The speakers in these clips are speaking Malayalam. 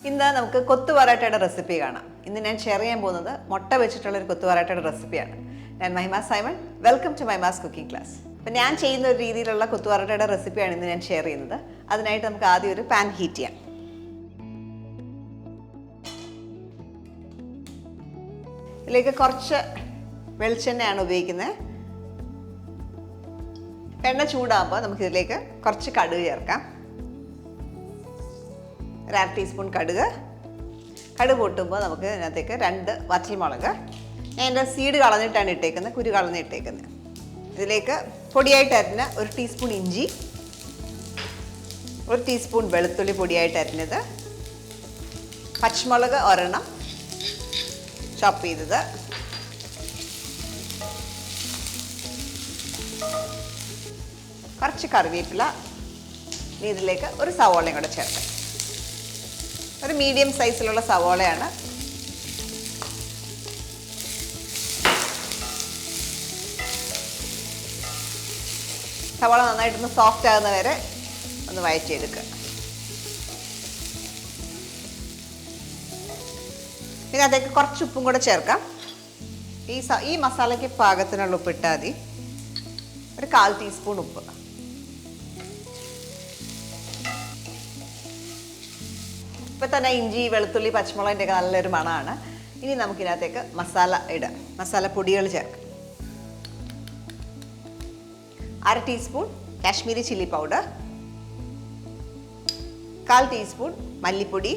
ഇന്ന് നമുക്ക് കൊത്തു പൊറോട്ടയുടെ റെസിപ്പി കാണാം. ഇന്ന് ഞാൻ ഷെയർ ചെയ്യാൻ പോകുന്നത് മുട്ട വെച്ചിട്ടുള്ള ഒരു കൊത്തു പൊറോട്ടയുടെ റെസിപ്പിയാണ്. ഞാൻ Mahimasimon. Welcome to Mymaas cooking class. അപ്പം ഞാൻ ചെയ്യുന്ന ഒരു രീതിയിലുള്ള കൊത്തു പൊറോട്ടയുടെ റെസിപ്പിയാണ് ഇന്ന് ഞാൻ ഷെയർ ചെയ്യുന്നത്. അതിനായിട്ട് നമുക്ക് ആദ്യം ഒരു പാൻ ഹീറ്റ് ചെയ്യാം. ഇതിലേക്ക് കുറച്ച് വെളിച്ചെണ്ണയാണ് ഉപയോഗിക്കുന്നത്. എണ്ണ ചൂടാകുമ്പോൾ നമുക്കിതിലേക്ക് കുറച്ച് കടുക് ചേർക്കാം. ഒരു 1/2 ടീസ്പൂൺ കടുക് പൊട്ടുമ്പോൾ നമുക്ക് ഇതിനകത്തേക്ക് 2 വറ്റൽമുളക്. ഞാൻ എൻ്റെ സീഡ് കളഞ്ഞിട്ടാണ് ഇട്ടേക്കുന്നത്, കുരു കളഞ്ഞ് ഇട്ടേക്കുന്നത്. ഇതിലേക്ക് പൊടിയായിട്ട് അരിഞ്ഞ 1 ടീസ്പൂൺ ഇഞ്ചി, 1 ടീസ്പൂൺ വെളുത്തുള്ളി പൊടിയായിട്ട് അരിഞ്ഞത്, പച്ചമുളക് ഒരെണ്ണം ചോപ്പ് ചെയ്തത്, കുറച്ച് കറിവേപ്പില. ഇതിലേക്ക് ഒരു സവോളയും കൂടെ ചേർക്കാം. ഒരു മീഡിയം സൈസിലുള്ള സവോളയാണ്. സവോള നന്നായിട്ടൊന്ന് സോഫ്റ്റ് ആകുന്ന വരെ ഒന്ന് വഴറ്റിയെടുക്കുക. പിന്നെ അതിലേക്ക് കുറച്ച് ഉപ്പും കൂടെ ചേർക്കാം. ഈ മസാലയ്ക്ക് പാകത്തിനുള്ള ഉപ്പ് ഇട്ടാൽ മതി. ഒരു 1/4 ടീസ്പൂൺ ഉപ്പ്. ഇപ്പം തന്നെ ഇഞ്ചി, വെളുത്തുള്ളി, പച്ചമുളകിൻ്റെ ഒക്കെ നല്ലൊരു മണമാണ്. ഇനി നമുക്കിതിനകത്തേക്ക് മസാല ഇടാം. മസാലപ്പൊടികൾ ചേർക്കാം. 1/2 teaspoon Kashmiri chilli powder, 1/4 teaspoon മല്ലിപ്പൊടി,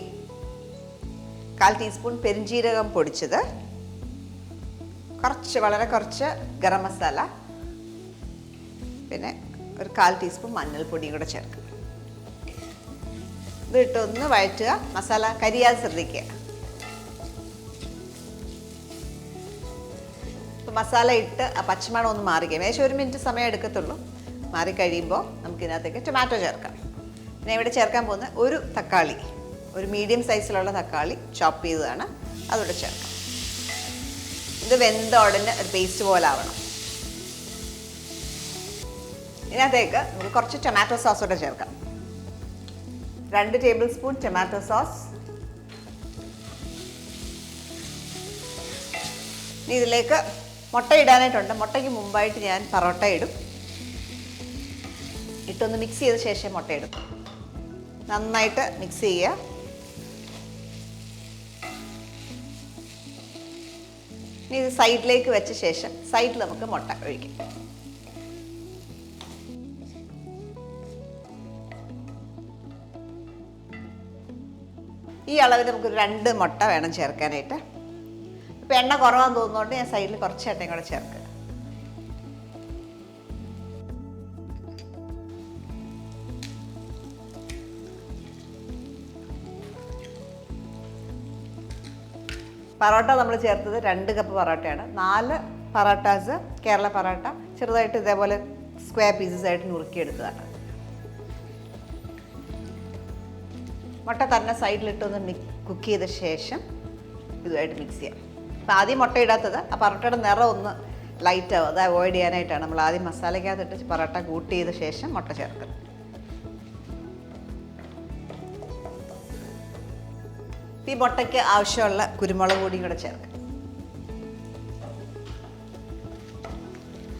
1/4 ടീസ്പൂൺ പെരിഞ്ജീരകം പൊടിച്ചത്, വളരെ കുറച്ച് ഗരം മസാല, പിന്നെ ഒരു 1/4 ടീസ്പൂൺ മഞ്ഞൾപ്പൊടിയും കൂടെ ചേർക്കുക. ഇത് ഇട്ടൊന്ന് വഴറ്റുക. മസാല കരിയാതെ ശ്രദ്ധിക്കുക. ഇപ്പം മസാല ഇട്ട് ആ പച്ചമണം ഒന്ന് മാറിക്കഴിയും. ഏകദേശം 1 മിനിറ്റ് സമയം എടുക്കത്തുള്ളൂ. മാറിക്കഴിയുമ്പോൾ നമുക്കിതിനകത്തേക്ക് ടൊമാറ്റോ ചേർക്കാം. ഞാൻ ഇവിടെ ചേർക്കാൻ പോകുന്ന ഒരു തക്കാളി, ഒരു മീഡിയം സൈസിലുള്ള തക്കാളി ചോപ്പ് ചെയ്തതാണ്, അതോടെ ചേർക്കാം. ഇത് വെന്ത ഉടനെ ഒരു പേസ്റ്റ് പോലെ ആവണം. ഇതിനകത്തേക്ക് നമുക്ക് കുറച്ച് ടൊമാറ്റോ സോസ് കൂടെ ചേർക്കാം. 2 ടേബിൾ സ്പൂൺ ടൊമാറ്റോ സോസ്. ഇനി ഇതിലേക്ക് മുട്ട ഇടാനായിട്ടുണ്ട്. മുട്ടയ്ക്ക് മുമ്പായിട്ട് ഞാൻ പൊറോട്ട ഇടും. ഇട്ടൊന്ന് മിക്സ് ചെയ്ത ശേഷം മുട്ട ഇടും. നന്നായിട്ട് മിക്സ് ചെയ്യുക. ഇനി ഇത് സൈഡിലേക്ക് വെച്ച ശേഷം സൈഡിൽ നമുക്ക് മുട്ട ഒഴിക്കാം. ഈ അളവിൽ നമുക്കൊരു 2 മുട്ട വേണം ചേർക്കാനായിട്ട്. ഇപ്പം എണ്ണ കുറവാന്ന് തോന്നുന്നതുകൊണ്ട് ഞാൻ സൈഡിൽ കുറച്ച് എണ്ണയും കൂടെ ചേർക്കുക. പൊറോട്ട നമ്മൾ ചേർത്തത് 2 കപ്പ് പൊറോട്ടയാണ്. 4 പൊറോട്ടാസ് കേരള പൊറോട്ട ചെറുതായിട്ട് ഇതേപോലെ സ്ക്വയർ പീസസ് ആയിട്ട് നുറുക്കിയെടുത്തതാണ്. മുട്ട തന്നെ സൈഡിലിട്ടൊന്ന് കുക്ക് ചെയ്ത ശേഷം ഇതുമായിട്ട് മിക്സ് ചെയ്യാം. അപ്പോൾ ആദ്യം മുട്ട ഇടാത്തത് ആ പൊറോട്ടയുടെ നിറം ഒന്ന് ലൈറ്റ് ആവും. അത് അവോയ്ഡ് ചെയ്യാനായിട്ടാണ് നമ്മൾ ആദ്യം മസാലയ്ക്കകത്തിട്ട് പൊറോട്ട കൂട്ട് ചെയ്ത ശേഷം മുട്ട ചേർക്കുന്നത്. ഈ മുട്ടയ്ക്ക് ആവശ്യമുള്ള കുരുമുളക് പൊടിയും കൂടെ ചേർക്കാം.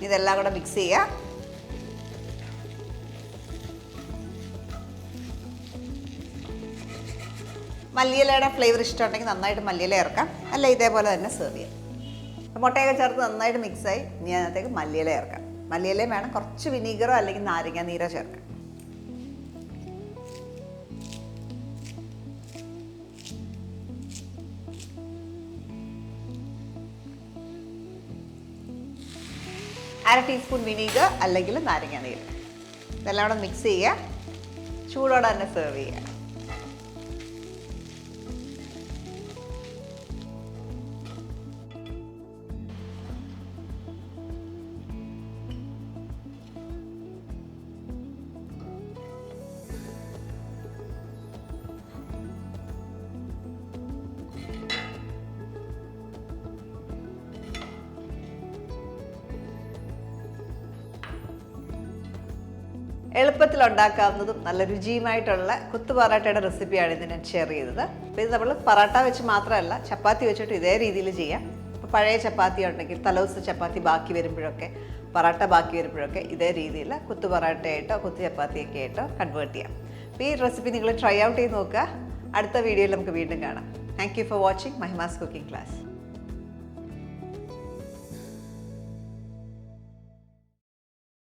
ഇതെല്ലാം കൂടെ മിക്സ് ചെയ്യുക. മല്ലിയിലയുടെ ഫ്ലേവർ ഇഷ്ടമുണ്ടെങ്കിൽ നന്നായിട്ട് മല്ലിയില ചേർക്കാം, അല്ല ഇതേപോലെ തന്നെ സെർവ് ചെയ്യാം. മുട്ടയൊക്കെ ചേർത്ത് നന്നായിട്ട് മിക്സായി. ഇനി അതിനകത്തേക്ക് മല്ലിയില ചേർക്കാം. മല്ലിയിലയും വേണം. കുറച്ച് വിനീഗറോ അല്ലെങ്കിൽ നാരങ്ങ നീരോ ചേർക്കാം. അര ടീസ്പൂൺ വിനീഗർ അല്ലെങ്കിൽ നാരങ്ങ നീര്. ഇതെല്ലാം കൂടെ മിക്സ് ചെയ്യുക. ചൂടോടെ തന്നെ സെർവ് ചെയ്യുക. എളുപ്പത്തിൽ ഉണ്ടാക്കാവുന്നതും നല്ല രുചിയുമായിട്ടുള്ള കൊത്തു പൊറോട്ടയുടെ റെസിപ്പിയാണ് ഇത് ഞാൻ ഷെയർ ചെയ്തത്. അപ്പോൾ ഇത് നമ്മൾ പൊറോട്ട വെച്ച് മാത്രമല്ല ചപ്പാത്തി വെച്ചിട്ട് ഇതേ രീതിയിൽ ചെയ്യാം. ഇപ്പോൾ പഴയ ചപ്പാത്തി ഉണ്ടെങ്കിൽ തലേദിവസത്തെ ചപ്പാത്തി ബാക്കി വരുമ്പോഴൊക്കെ പൊറോട്ട ബാക്കി വരുമ്പോഴൊക്കെ ഇതേ രീതിയിൽ കൊത്തു പൊറോട്ടയായിട്ടോ കൊത്തു ചപ്പാത്തിയൊക്കെ ആയിട്ടോ കൺവേർട്ട് ചെയ്യാം. അപ്പോൾ ഈ റെസിപ്പി നിങ്ങൾ ട്രൈ ഔട്ട് ചെയ്ത് നോക്കുക. അടുത്ത വീഡിയോയിൽ നമുക്ക് വീണ്ടും കാണാം. Thank you for watching Mahima's cooking class.